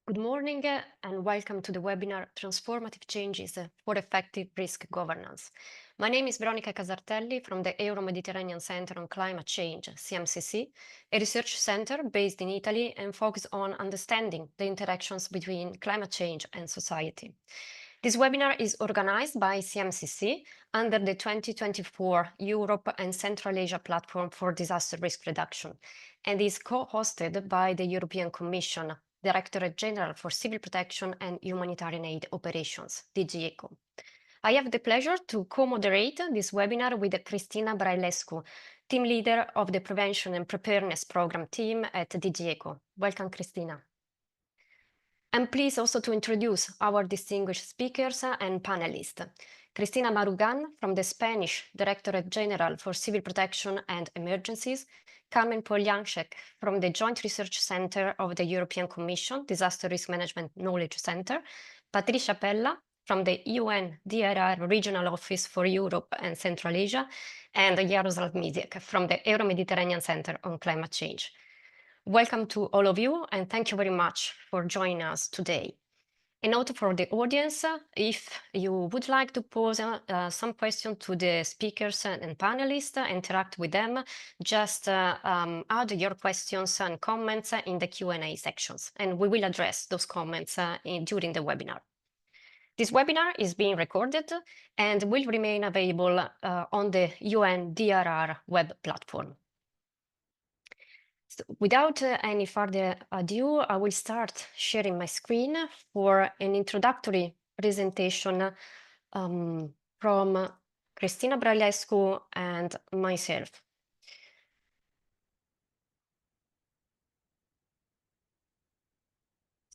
Good morning and welcome to the webinar Transformative Changes for Effective Risk Governance. My name is Veronica Casartelli from the Euro-Mediterranean Center on Climate Change, CMCC, a research center based in Italy and focused on understanding the interactions between climate change and society. This webinar is organized by CMCC under the 2024 Europe and Central Asia Platform for Disaster Risk Reduction and is co-hosted by the European Commission, Directorate General for Civil Protection and Humanitarian Aid Operations, DG ECHO. I have the pleasure to co-moderate this webinar with Cristina Brailescu, team leader of the Prevention and Preparedness Program team at DG ECHO. Welcome, Cristina. I'm pleased also to introduce our distinguished speakers and panelists. Cristina Marugan from the Spanish Directorate General for Civil Protection and Emergencies, Karmen Poljansek from the Joint Research Center of the European Commission, Disaster Risk Management Knowledge Center, Patricia Pella from the UNDRR Regional Office for Europe and Central Asia, and Jaroslav Mysiak from the Euro-Mediterranean Center on Climate Change. Welcome to all of you, and thank you very much for joining us today. A note for the audience, if you would like to pose some questions to the speakers and panelists, interact with them, just add your questions and comments in the Q&A sections, and we will address those comments during the webinar. This webinar is being recorded and will remain available on the UNDRR web platform. So without any further ado, I will start sharing my screen for an introductory presentation from Cristina Brailescu and myself.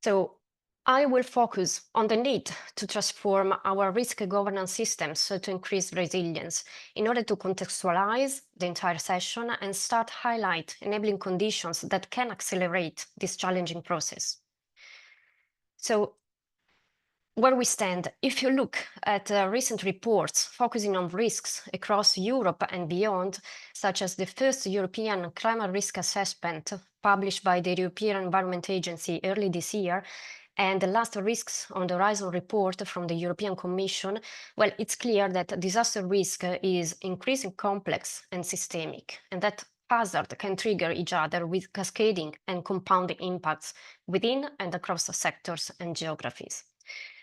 So I will focus on the need to transform our risk governance systems to increase resilience in order to contextualize the entire session and start highlight enabling conditions that can accelerate this challenging process. So where we stand, if you look at recent reports focusing on risks across Europe and beyond, such as the first European Climate Risk Assessment published by the European Environment Agency early this year, and the last Risks on the Horizon report from the European Commission, well, it's clear that disaster risk is increasingly complex and systemic, and that hazards can trigger each other with cascading and compounding impacts within and across the sectors and geographies.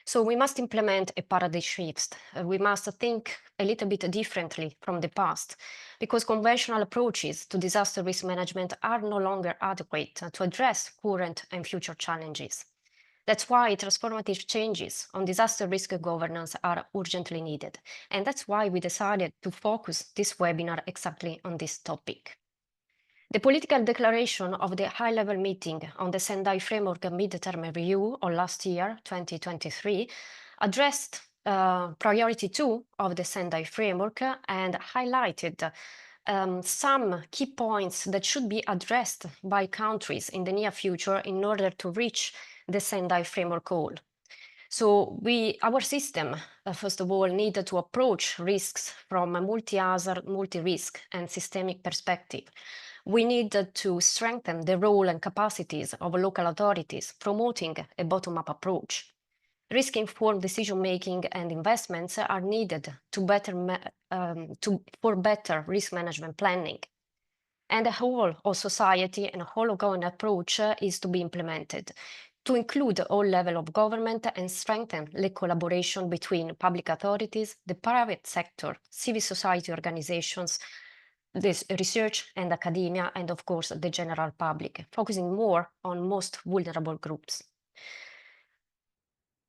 So we must implement a paradigm shift. We must think a little bit differently from the past, because conventional approaches to disaster risk management are no longer adequate to address current and future challenges. That's why transformative changes on disaster risk governance are urgently needed. And that's why we decided to focus this webinar exactly on this topic. The political declaration of the high-level meeting on the Sendai Framework Mid-Term Review of last year, 2023, addressed priority 2 of the Sendai Framework and highlighted some key points that should be addressed by countries in the near future in order to reach the Sendai Framework goal. So our system, first of all, needed to approach risks from a multi-hazard, multi-risk and systemic perspective. We needed to strengthen the role and capacities of local authorities, promoting a bottom-up approach. Risk-informed decision-making and investments are needed for better risk management planning. And the whole of society and a whole ongoing approach is to be implemented to include all levels of government and strengthen the collaboration between public authorities, the private sector, civil society organizations, this research and academia, and of course the general public, focusing more on most vulnerable groups.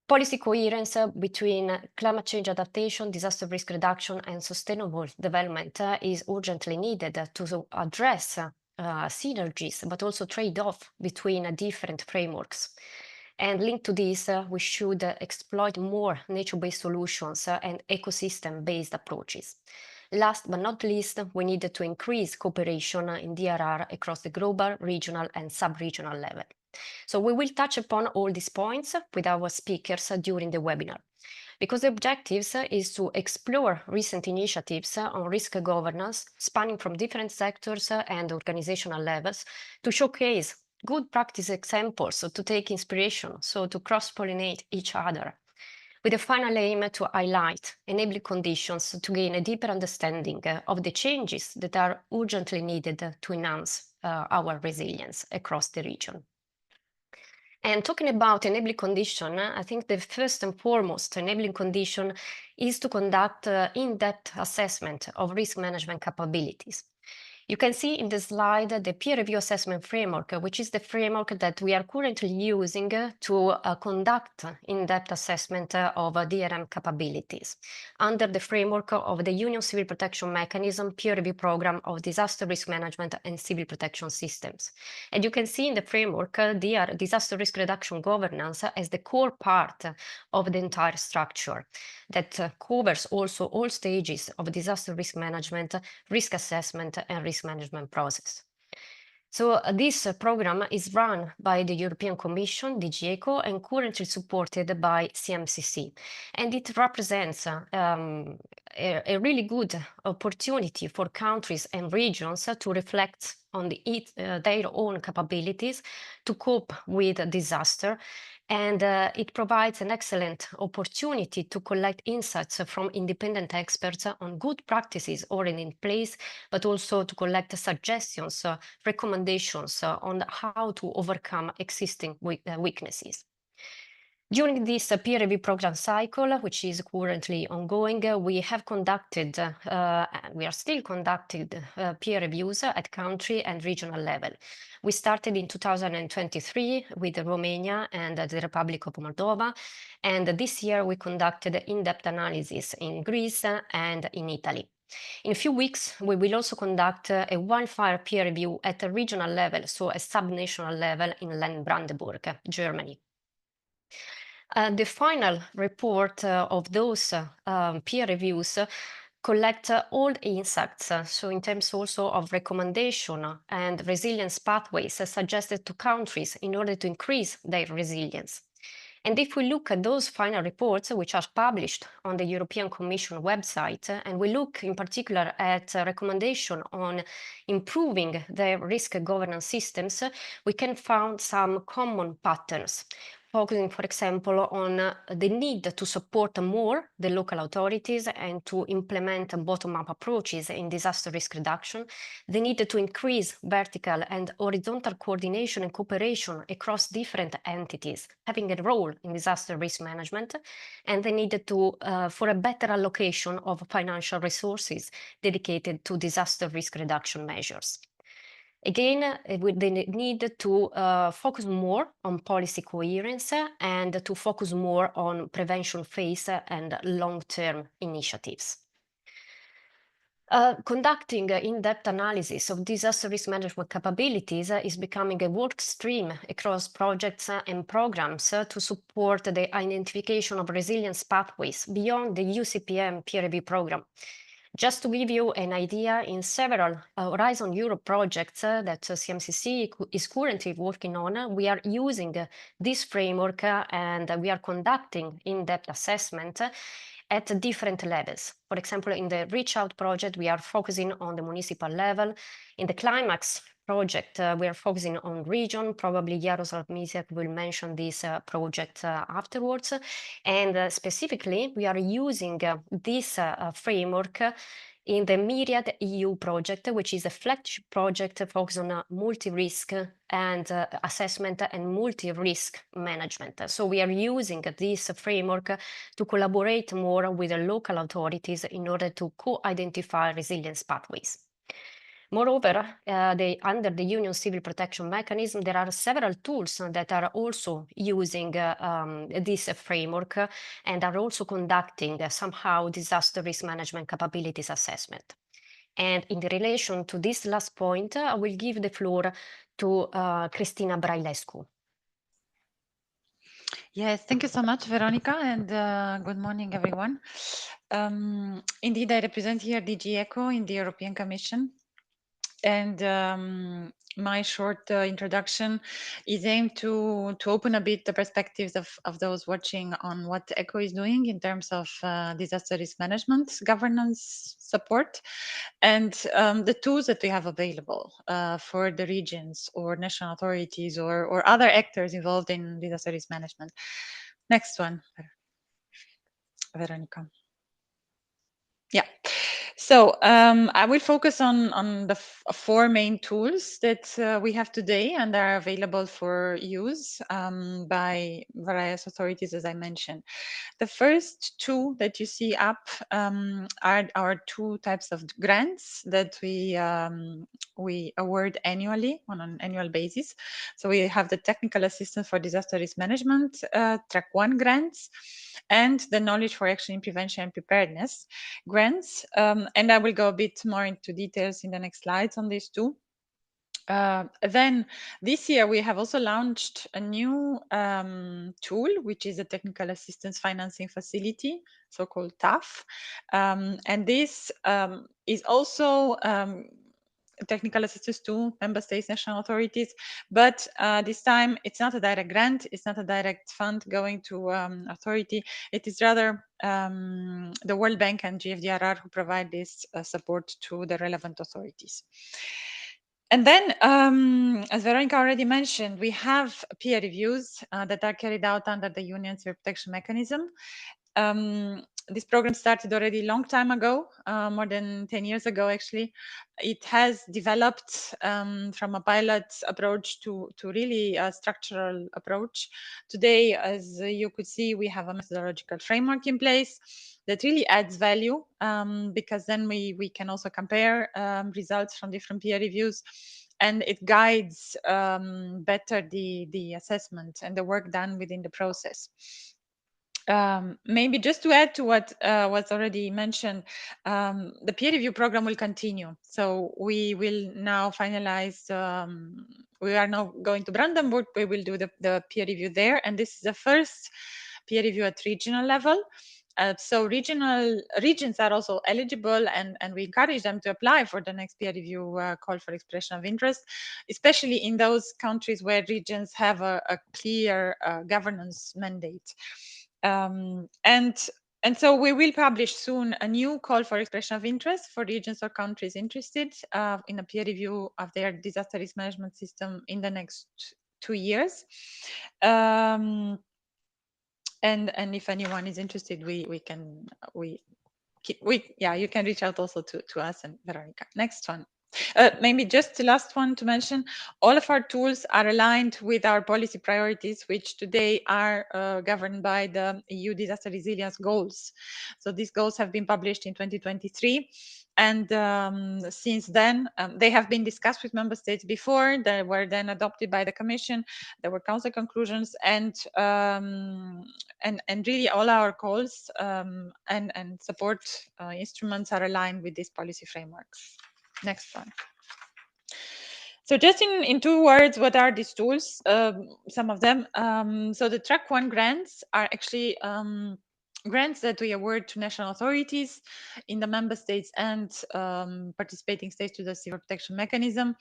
Policy coherence between climate change adaptation, disaster risk reduction, and sustainable development is urgently needed to address synergies, but also trade-off between different frameworks. And linked to this, we should exploit more nature-based solutions and ecosystem-based approaches. Last but not least, we need to increase cooperation in DRR across the global, regional, and sub-regional level. So we will touch upon all these points with our speakers during the webinar, because the objectives is to explore recent initiatives on risk governance spanning from different sectors and organizational levels to showcase good practice examples to take inspiration, so to cross-pollinate each other, with a final aim to highlight enabling conditions to gain a deeper understanding of the changes that are urgently needed to enhance our resilience across the region. And talking about enabling condition, I think the first and foremost enabling condition is to conduct in-depth assessment of risk management capabilities. You can see in the slide the peer review assessment framework, which is the framework that we are currently using to conduct in-depth assessment of DRM capabilities under the framework of the Union Civil Protection Mechanism peer review program of disaster risk management and civil protection systems. And you can see in the framework disaster risk reduction governance as the core part of the entire structure that covers also all stages of disaster risk management, risk assessment, and risk management process. So this program is run by the European Commission, DG ECO, and currently supported by CMCC. And it represents a really good opportunity for countries and regions to reflect on their own capabilities to cope with disaster. And it provides an excellent opportunity to collect insights from independent experts on good practices already in place, but also to collect suggestions, recommendations on how to overcome existing weaknesses. During this peer review program cycle, which is currently ongoing, we have conducted, we are still conducting peer reviews at country and regional level. We started in 2023 with Romania and the Republic of Moldova, and this year we conducted in-depth analysis in Greece and in Italy. In a few weeks, we will also conduct a wildfire peer review at a regional level, so a sub-national level in Brandenburg, Germany. The final report of those peer reviews collect all insights, so in terms also of recommendation and resilience pathways suggested to countries in order to increase their resilience. And if we look at those final reports, which are published on the European Commission website, and we look in particular at recommendation on improving their risk governance systems, we can find some common patterns, focusing, for example, on the need to support more the local authorities and to implement bottom-up approaches in disaster risk reduction, the need to increase vertical and horizontal coordination and cooperation across different entities, having a role in disaster risk management, and the need for a better allocation of financial resources dedicated to disaster risk reduction measures. Again, with the need to focus more on policy coherence and to focus more on prevention phase and long-term initiatives. Conducting in-depth analysis of disaster risk management capabilities is becoming a work stream across projects and programs to support the identification of resilience pathways beyond the UCPM peer review program. Just to give you an idea, in several Horizon Europe projects that CMCC is currently working on, we are using this framework and we are conducting in-depth assessment at different levels. For example, in the Reach Out project, we are focusing on the municipal level. In the Climax project, we are focusing on region. Probably Jaroslav Mysiak will mention this project afterwards. And specifically, we are using this framework in the Myriad EU project, which is a flagship project focused on multi-risk and assessment and multi-risk management. So we are using this framework to collaborate more with the local authorities in order to co-identify resilience pathways. Moreover, under the Union Civil Protection Mechanism, there are several tools that are also using this framework and are also conducting somehow disaster risk management capabilities assessment. And in relation to this last point, I will give the floor to Cristina Brailescu. Yes, thank you so much, Veronica, and good morning, everyone. Indeed, I represent here DG ECO in the European Commission. And my short introduction is aimed to open a bit the perspectives of those watching on what ECHO is doing in terms of disaster risk management, governance support, and the tools that we have available for the regions or national authorities or other actors involved in disaster risk management. Next one, Veronica. Yeah. So I will focus on the four main tools that we have today and are available for use by various authorities, as I mentioned. The first two that you see up are our two types of grants that we award annually on an annual basis. So we have the Technical Assistance for Disaster Risk Management, Track 1 grants, and the Knowledge for Action in Prevention and Preparedness grants. And I will go a bit more into details in the next slides on these two. Then this year we have also launched a new tool, which is a Technical Assistance Financing Facility, so-called TAF. And this is also technical assistance to member states, national authorities, but this time it's not a direct grant, it's not a direct fund going to authority, it is rather the World Bank and GFDRR who provide this support to the relevant authorities. And then, as Veronica already mentioned, we have peer reviews that are carried out under the Union Civil Protection Mechanism. This program started already a long time ago, more than 10 years ago, actually. It has developed from a pilot approach to really a structural approach. Today, as you could see, we have a methodological framework in place that really adds value because then we can also compare results from different peer reviews, and it guides better the assessment and the work done within the process. Maybe just to add to what was already mentioned, the peer review program will continue. So we will now finalize, we are now going to Brandenburg, we will do the peer review there. And this is the first peer review at regional level. So regions are also eligible, and we encourage them to apply for the next peer review call for expression of interest, especially in those countries where regions have a clear governance mandate. And so we will publish soon a new call for expression of interest for regions or countries interested in a peer review of their disaster risk management system in the next 2 years. And if anyone is interested, you can reach out also to us and Veronica. Next one. Maybe just the last one to mention, all of our tools are aligned with our policy priorities, which today are governed by the EU disaster resilience goals. So these goals have been published in 2023. And since then, they have been discussed with member states before. They were then adopted by the Commission. There were Council conclusions, and really all our calls and support instruments are aligned with this policy framework. Next one. So just in 2 words, what are these tools? Some of them. So the Track 1 grants are actually grants that we award to national authorities in the member states and participating states to the civil protection mechanism.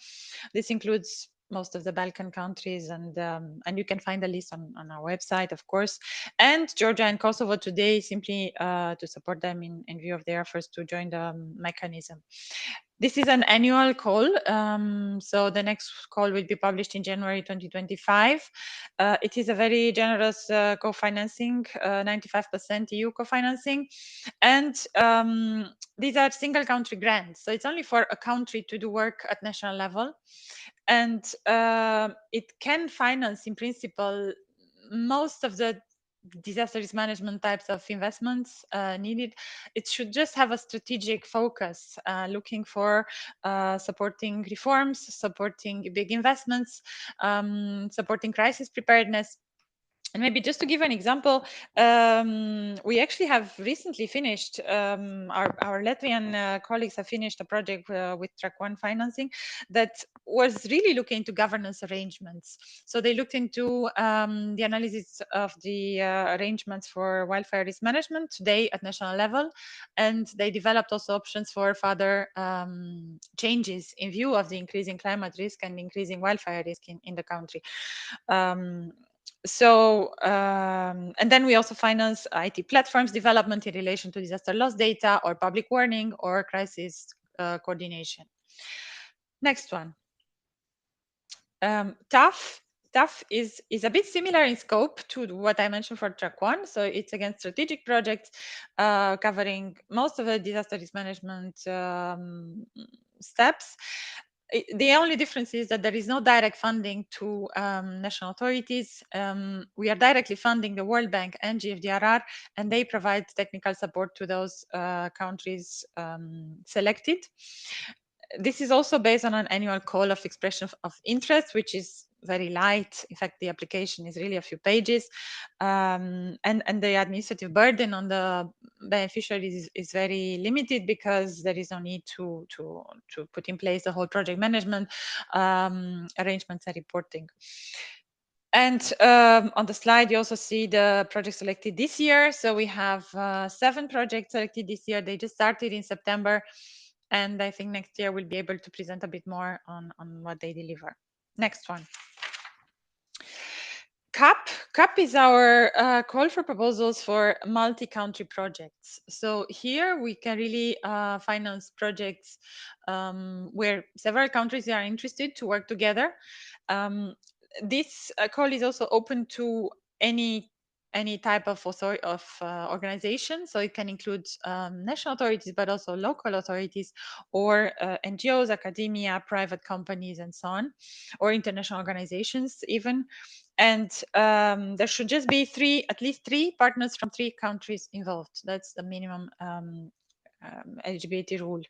This includes most of the Balkan countries, and you can find the list on our website, of course. And Georgia and Kosovo today, simply to support them in view of their efforts to join the mechanism. This is an annual call, so the next call will be published in January 2025. It is a very generous co-financing, 95% EU co-financing, and these are single country grants. So it's only for a country to do work at national level, and it can finance, in principle, most of the disaster risk management types of investments needed. It should just have a strategic focus, looking for supporting reforms, supporting big investments, supporting crisis preparedness. And maybe just to give an example, we actually have recently finished, our Latvian colleagues have finished a project with Track 1 financing that was really looking into governance arrangements. So they looked into the analysis of the arrangements for wildfire risk management today at national level, and they developed also options for further changes in view of the increasing climate risk and increasing wildfire risk in the country. And then we also finance IT platforms development in relation to disaster loss data or public warning or crisis coordination. Next one. TAF is a bit similar in scope to what I mentioned for Track 1. So it's again strategic projects covering most of the disaster risk management steps. The only difference is that there is no direct funding to national authorities. We are directly funding the World Bank and GFDRR, and they provide technical support to those countries selected. This is also based on an annual call of expression of interest, which is very light. In fact, the application is really a few pages, and the administrative burden on the beneficiaries is very limited because there is no need to put in place the whole project management arrangements and reporting. And on the slide, you also see the projects selected this year. So we have 7 projects selected this year. They just started in September. And I think next year we'll be able to present a bit more on what they deliver. Next one. CAP is our call for proposals for multi-country projects. So here we can really finance projects where several countries are interested to work together. This call is also open to any type of organization. So it can include national authorities, but also local authorities or NGOs, academia, private companies, and so on, or international organizations even. And there should just be at least 3 partners from 3 countries involved. That's the minimum eligibility rule.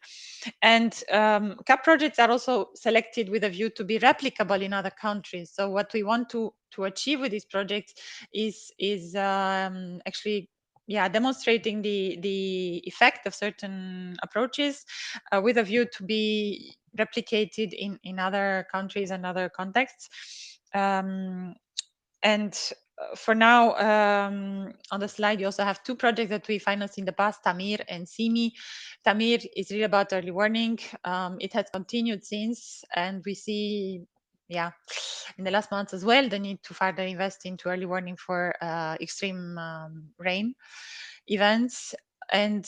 And CAP projects are also selected with a view to be replicable in other countries. So what we want to achieve with these projects is actually demonstrating the effect of certain approaches with a view to be replicated in other countries and other contexts. And for now, on the slide, you also have 2 projects that we financed in the past, Tamir and Simi. Tamir is really about early warning. It has continued since, and we see, in the last months as well, the need to further invest into early warning for extreme rain events. And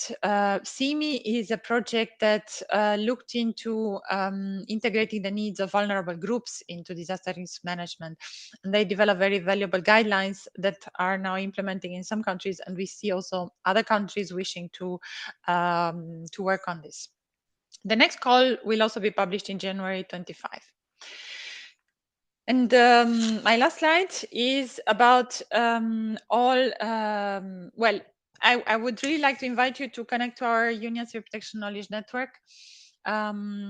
Simi is a project that looked into integrating the needs of vulnerable groups into disaster risk management. And they develop very valuable guidelines that are now implementing in some countries. And we see also other countries wishing to work on this. The next call will also be published in January 25. And my last slide is about well, I would really like to invite you to connect to our Union Civil Protection Knowledge Network.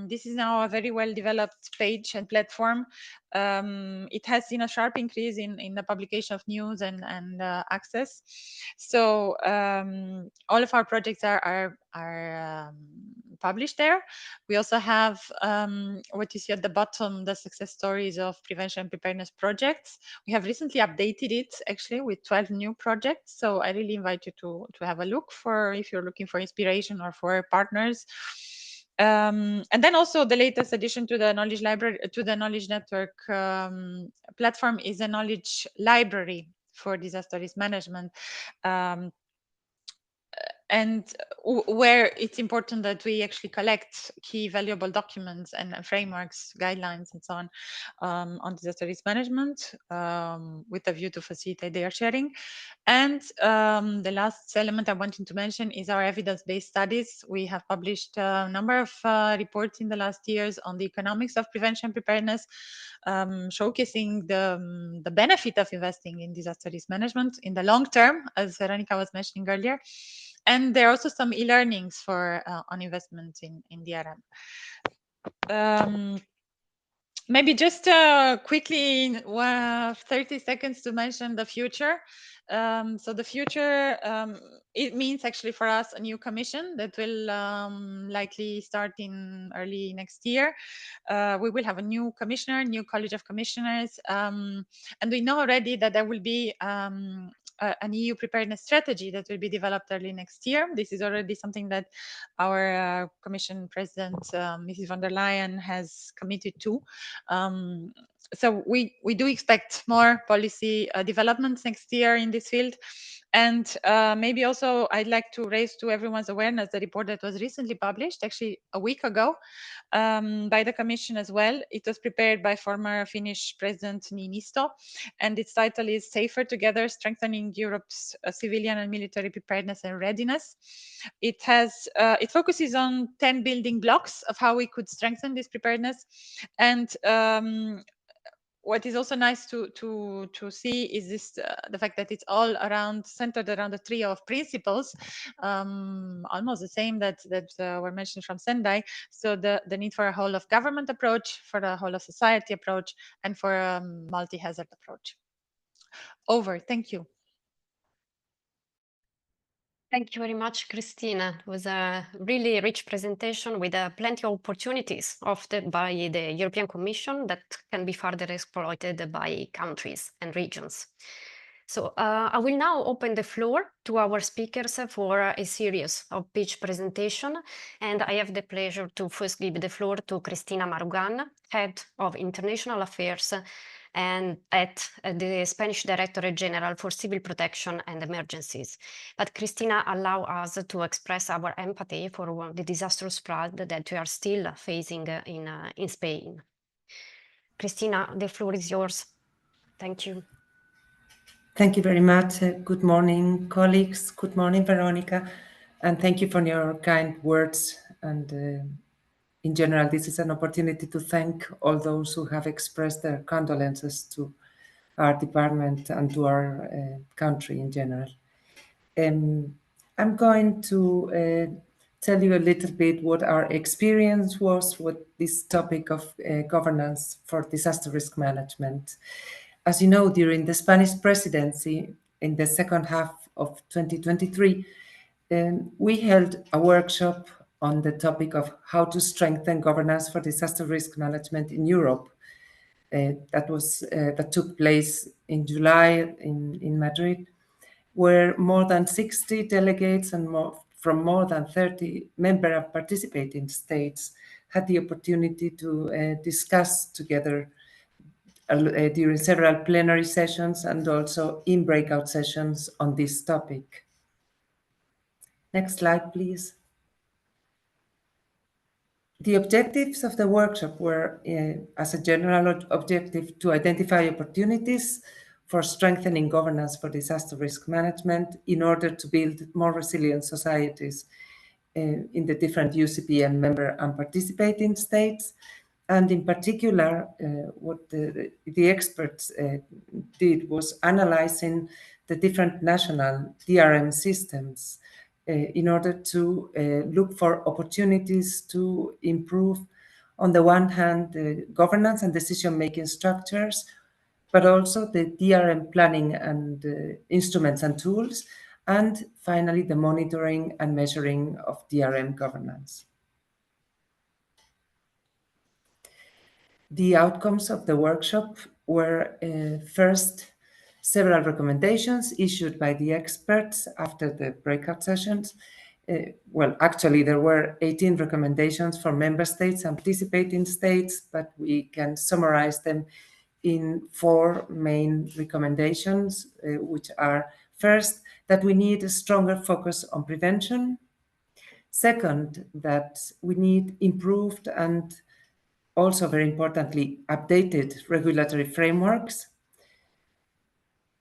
This is now a very well developed page and platform. It has seen a sharp increase in the publication of news and access. So all of our projects are published there. We also have what you see at the bottom, the success stories of prevention and preparedness projects. We have recently updated it actually with 12 new projects. So I really invite you to have a look for if you're looking for inspiration or for partners. And then also the latest addition to the knowledge library, to the knowledge network platform, is a knowledge library for disaster risk management. And where it's important that we actually collect key valuable documents and frameworks, guidelines, and so on disaster risk management with a view to facilitate their sharing. And the last element I wanted to mention is our evidence-based studies. We have published a number of reports in the last years on the economics of prevention preparedness, showcasing the benefit of investing in disaster risk management in the long term, as Veronica was mentioning earlier. And there are also some e-learnings for on investment in DRM. Maybe just quickly, 30 seconds to mention the future. So the future, it means actually for us a new commission that will likely start in early next year. We will have a new commissioner, new college of commissioners, and we know already that there will be an EU preparedness strategy that will be developed early next year. This is already something that our Commission President, Mrs. von der Leyen, has committed to. So we do expect more policy developments next year in this field. And maybe also I'd like to raise to everyone's awareness the report that was recently published, actually a week ago, by the Commission as well. It was prepared by former Finnish President Niinisto, and its title is Safer Together, Strengthening Europe's Civilian and Military Preparedness and Readiness. It focuses on 10 building blocks of how we could strengthen this preparedness. And what is also nice to see is this the fact that it's all centered around a trio of principles, almost the same that were mentioned from Sendai. So the need for a whole of government approach, for a whole of society approach, and for a multi-hazard approach. Over. Thank you. Thank you very much, Cristina. It was a really rich presentation with plenty of opportunities offered by the European Commission that can be further exploited by countries and regions. So I will now open the floor to our speakers for a series of pitch presentation, and I have the pleasure to first give the floor to Cristina Marugan, Head of International Affairs and at the Spanish Directorate General for Civil Protection and Emergencies. But Cristina allow us to express our empathy for the disastrous flood that we are still facing in Spain. Cristina, the floor is yours. Thank you. Thank you very much. Good morning, colleagues. Good morning, Veronica. And thank you for your kind words. And in general, this is an opportunity to thank all those who have expressed their condolences to our department and to our country in general. I'm going to tell you a little bit what our experience was with this topic of governance for disaster risk management. As you know, during the Spanish presidency in the second half of 2023, we held a workshop on the topic of how to strengthen governance for disaster risk management in Europe. That took place in July in Madrid, where more than 60 delegates and from more than 30 member and participating states had the opportunity to discuss together during several plenary sessions and also in breakout sessions on this topic. Next slide, please. The objectives of the workshop were, as a general objective, to identify opportunities for strengthening governance for disaster risk management in order to build more resilient societies in the different UCPM member and participating states. And in particular, what the experts did was analyzing the different national DRM systems in order to look for opportunities to improve, on the one hand, the governance and decision-making structures, but also the DRM planning and instruments and tools, and finally, the monitoring and measuring of DRM governance. The outcomes of the workshop were first, several recommendations issued by the experts after the breakout sessions. Well, actually, there were 18 recommendations for member states and participating states, but we can summarize them in 4 main recommendations, which are first, that we need a stronger focus on prevention. Second, that we need improved and also very importantly, updated regulatory frameworks.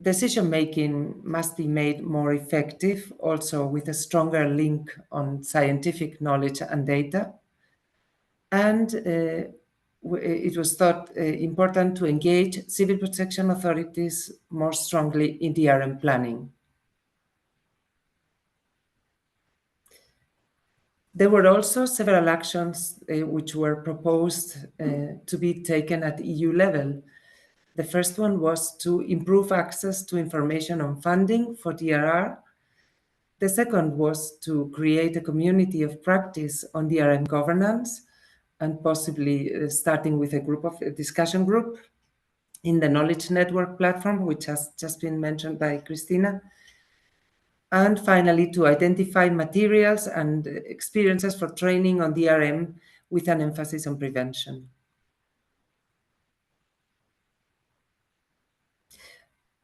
Decision-making must be made more effective, also with a stronger link on scientific knowledge and data. And it was thought important to engage civil protection authorities more strongly in DRM planning. There were also several actions which were proposed to be taken at EU level. The first one was to improve access to information on funding for DRR. The second was to create a community of practice on DRM governance, and possibly starting with a discussion group in the Knowledge Network platform, which has just been mentioned by Cristina. And finally, to identify materials and experiences for training on DRM with an emphasis on prevention.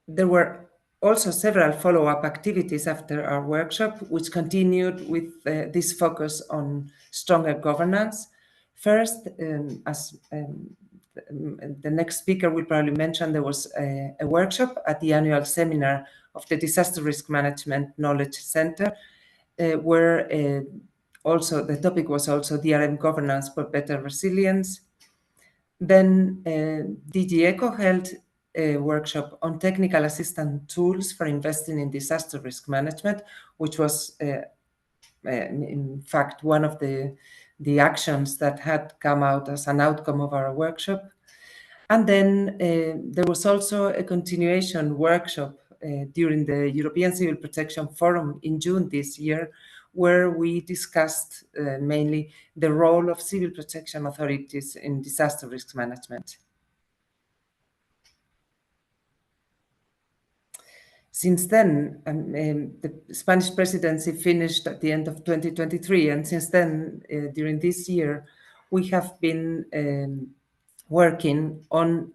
There were also several follow-up activities after our workshop, which continued with this focus on stronger governance. First, as the next speaker will probably mention, there was a workshop at the annual seminar of the Disaster Risk Management Knowledge Center, where also the topic was also DRM governance for better resilience. Then DG ECHO held a workshop on technical assistance tools for investing in disaster risk management, which was in fact one of the actions that had come out as an outcome of our workshop. And then there was also a continuation workshop during the European Civil Protection Forum in June this year, where we discussed mainly the role of civil protection authorities in disaster risk management. Since then, the Spanish presidency finished at the end of 2023, and since then, during this year, we have been working on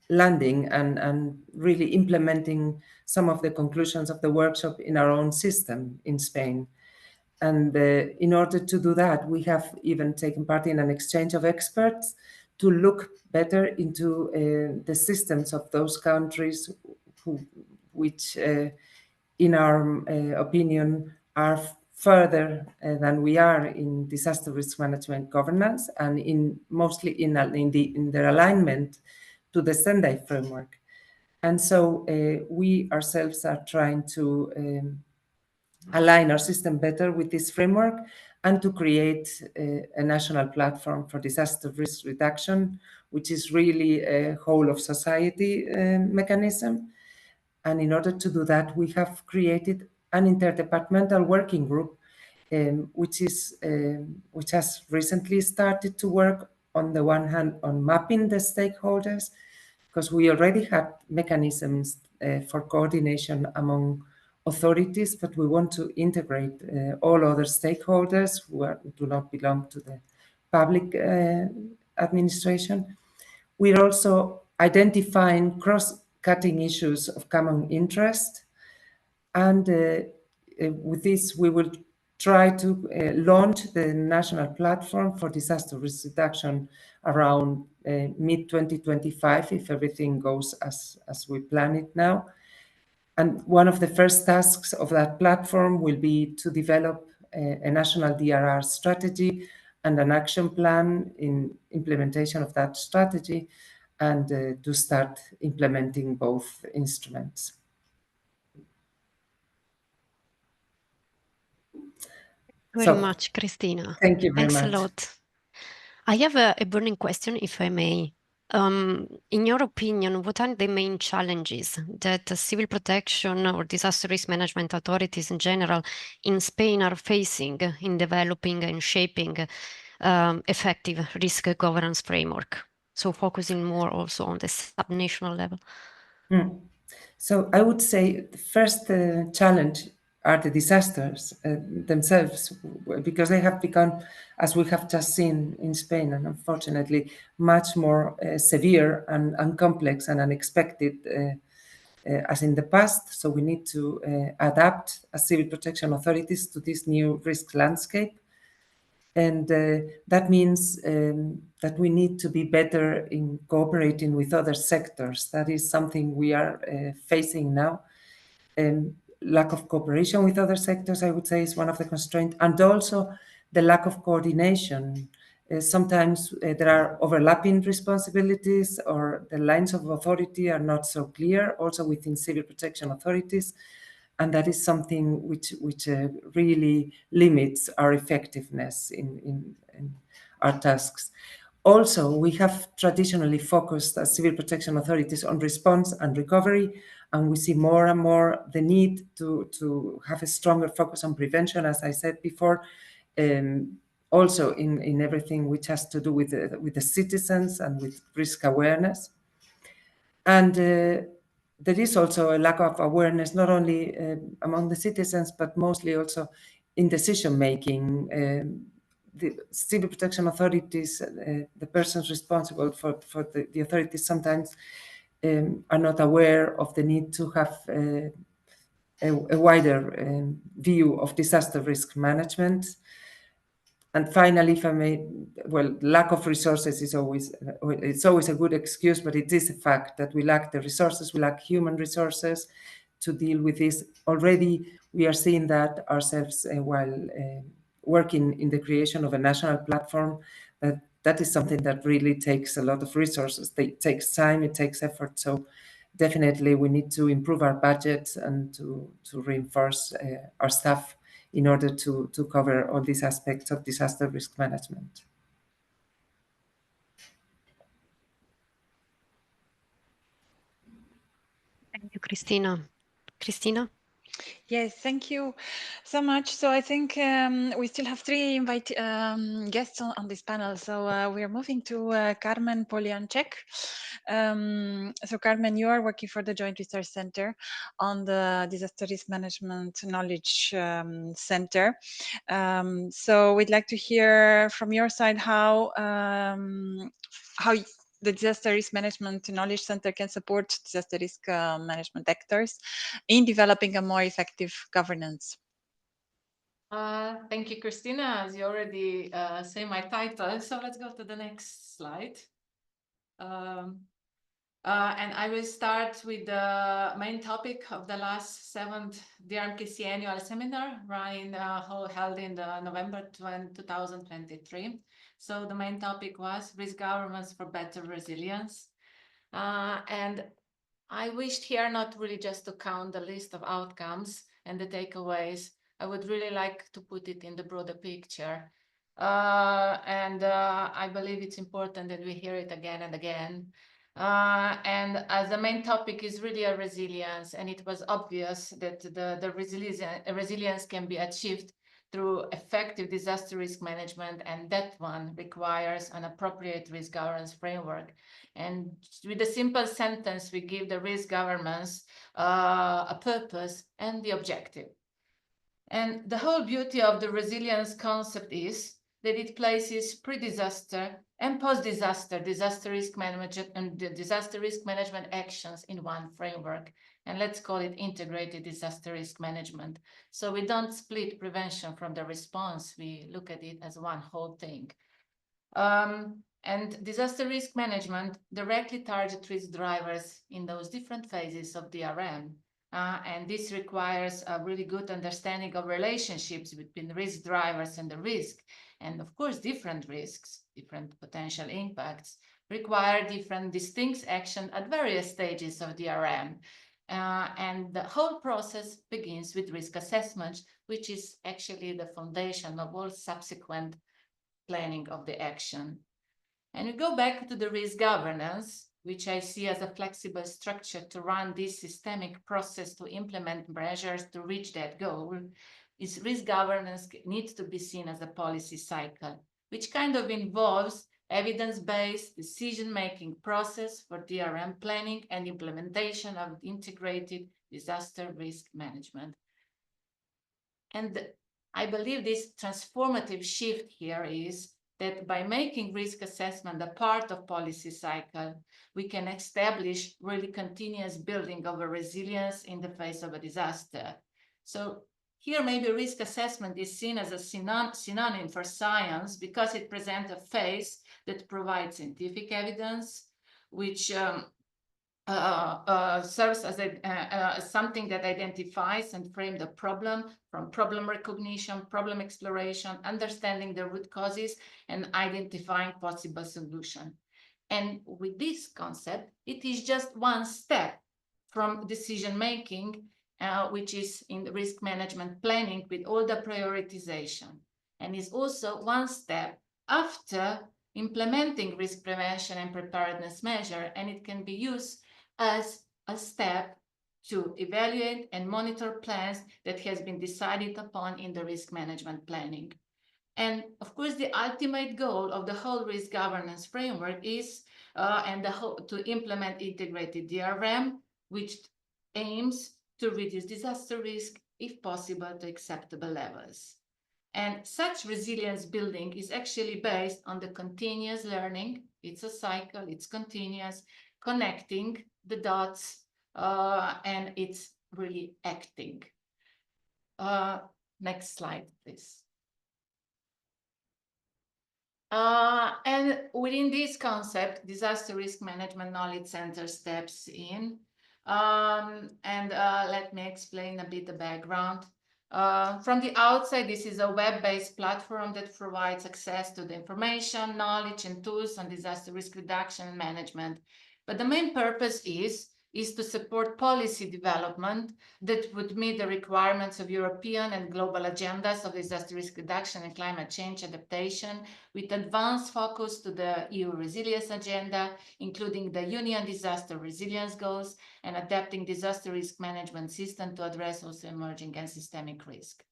landing and really implementing some of the conclusions of the workshop in our own system in Spain. And in order to do that, we have even taken part in an exchange of experts to look better into the systems of those countries which, in our opinion, are further than we are in disaster risk management governance, and mostly in their alignment to the Sendai framework. And so we ourselves are trying to align our system better with this framework and to create a national platform for disaster risk reduction, which is really a whole of society mechanism. And in order to do that, we have created an interdepartmental working group, which has recently started to work on the one hand on mapping the stakeholders, because we already had mechanisms for coordination among authorities, but we want to integrate all other stakeholders who do not belong to the public administration. We're also identifying cross-cutting issues of common interest, and with this we will try to launch the national platform for disaster risk reduction around mid-2025, if everything goes as we plan it now. And one of the first tasks of that platform will be to develop a national DRR strategy and an action plan in implementation of that strategy, and to start implementing both instruments. Very much, Cristina. Thank you very much. Thanks a lot. I have a burning question, if I may. In your opinion, what are the main challenges that civil protection or disaster risk management authorities in general in Spain are facing in developing and shaping effective risk governance framework? So focusing more also on the subnational level. So I would say the first challenge are the disasters themselves, because they have become, as we have just seen in Spain, and unfortunately, much more severe and complex and unexpected as in the past. So we need to adapt as civil protection authorities to this new risk landscape. And that means that we need to be better in cooperating with other sectors. That is something we are facing now. Lack of cooperation with other sectors, I would say, is one of the constraints, and also the lack of coordination. Sometimes there are overlapping responsibilities, or the lines of authority are not so clear, also within civil protection authorities. and that is something which really limits our effectiveness in our tasks. Also, we have traditionally focused as civil protection authorities on response and recovery, and we see more and more the need to have a stronger focus on prevention, as I said before, also in everything which has to do with the citizens and with risk awareness. And there is also a lack of awareness, not only among the citizens, but mostly also in decision-making. The civil protection authorities, the persons responsible for the authorities sometimes are not aware of the need to have a wider view of disaster risk management. And finally, if I may, well, lack of resources is always, it's always a good excuse, but it is a fact that we lack the resources, we lack human resources to deal with this. Already, we are seeing that ourselves while working in the creation of a national platform. That is something that really takes a lot of resources. It takes time, it takes effort. So definitely we need to improve our budget and to reinforce our staff in order to cover all these aspects of disaster risk management. Thank you, Cristina. Cristina? Yes, thank you so much. So I think we still have three guests on this panel. So we are moving to Karmen Poljansek. So Karmen, you are working for the Joint Research Center on the Disaster Risk Management Knowledge Center. So we'd like to hear from your side how the Disaster Risk Management Knowledge Center can support disaster risk management actors in developing a more effective governance. Thank you, Cristina. As you already say my title, so let's go to the next slide. And I will start with the main topic of the last 7th DRMKC annual seminar, held in November 2023. So the main topic was risk governance for better resilience. And I wished here not really just to count the list of outcomes and the takeaways. I would really like to put it in the broader picture. I believe it's important that we hear it again and again. And as the main topic is really a resilience, and it was obvious that the resilience can be achieved through effective disaster risk management, and that one requires an appropriate risk governance framework. And with a simple sentence, we give the risk governance a purpose and the objective. And the whole beauty of the resilience concept is that it places pre-disaster and post-disaster disaster risk management and disaster risk management actions in one framework. And let's call it integrated disaster risk management. So we don't split prevention from the response. We look at it as one whole thing. And disaster risk management directly targets risk drivers in those different phases of DRM. And this requires a really good understanding of relationships between risk drivers and the risk. And of course, different risks, different potential impacts require different distinct action at various stages of DRM. And the whole process begins with risk assessment, which is actually the foundation of all subsequent planning of the action. And we go back to the risk governance, which I see as a flexible structure to run this systemic process to implement measures to reach that goal. Is risk governance needs to be seen as a policy cycle, which kind of involves evidence-based decision-making process for DRM planning and implementation of integrated disaster risk management. And I believe this transformative shift here is that by making risk assessment a part of policy cycle, we can establish really continuous building of a resilience in the face of a disaster. So here maybe risk assessment is seen as a synonym for science because it presents a phase that provides scientific evidence, which serves as something that identifies and frames the problem, from problem recognition, problem exploration, understanding the root causes, and identifying possible solution. And with this concept, it is just one step from decision making which is in the risk management planning with all the prioritization, and is also one step after implementing risk prevention and preparedness measure, and it can be used as a step to evaluate and monitor plans that has been decided upon in the risk management planning. And of course, the ultimate goal of the whole risk governance framework is to implement integrated DRM, which aims to reduce disaster risk, if possible, to acceptable levels. And such resilience building is actually based on the continuous learning. It's a cycle, it's continuous, connecting the dots, and it's really acting. Next slide, please. And within this concept, Disaster Risk Management Knowledge Center steps in. Let me explain a bit the background. From the outside, this is a web-based platform that provides access to the information, knowledge, and tools on disaster risk reduction and management. But the main purpose is to support policy development that would meet the requirements of European and global agendas of disaster risk reduction and climate change adaptation, with advanced focus to the EU Resilience Agenda, including the Union Disaster Resilience Goals and adapting disaster risk management system to address also emerging and systemic risk.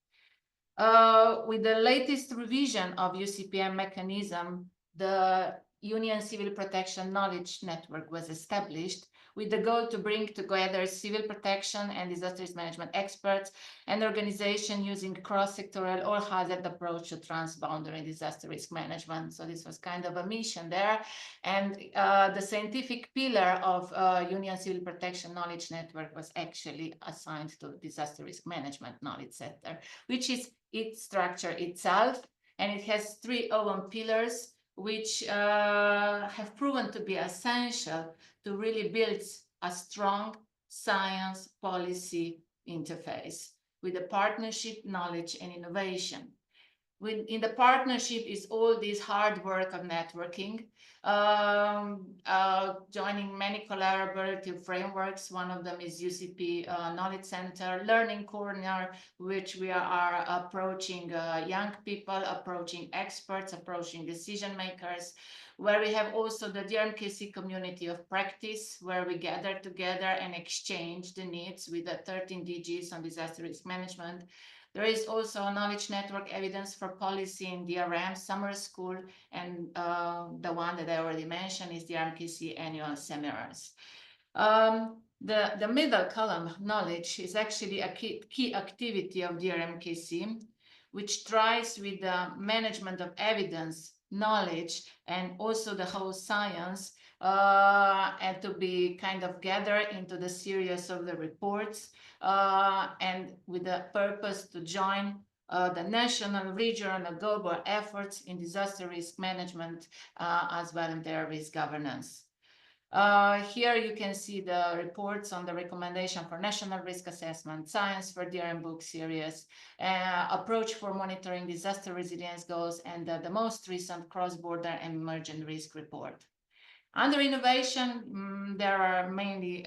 With the latest revision of UCPM mechanism, the Union Civil Protection Knowledge Network was established with the goal to bring together civil protection and disaster risk management experts and organizations using cross-sectoral or hazard approach to transboundary disaster risk management. So this was kind of a mission there. And the scientific pillar of Union Civil Protection Knowledge Network was actually assigned to Disaster Risk Management Knowledge Center, which is its structure itself. And it has 3 open pillars, which have proven to be essential to really build a strong science policy interface with the partnership, knowledge, and innovation. In the partnership is all this hard work of networking, joining many collaborative frameworks. One of them is UCP Knowledge Center, Learning Corner, which we are approaching young people, approaching experts, approaching decision makers, where we have also the DRMKC community of practice, where we gather together and exchange the needs with the 13 DGs on disaster risk management. There is also a knowledge network evidence for policy in DRM summer school, and the one that I already mentioned is DRMKC annual seminars. The middle column, knowledge, is actually a key activity of DRMKC, which tries with the management of evidence, knowledge, and also the whole science, and to be kind of gathered into the series of the reports, and with the purpose to join the national, regional, and global efforts in disaster risk management, as well as their risk governance. Here you can see the reports on the recommendation for national risk assessment, science for DRM book series, approach for monitoring disaster resilience goals, and the most recent cross-border and emergent risk report. Under innovation, there are mainly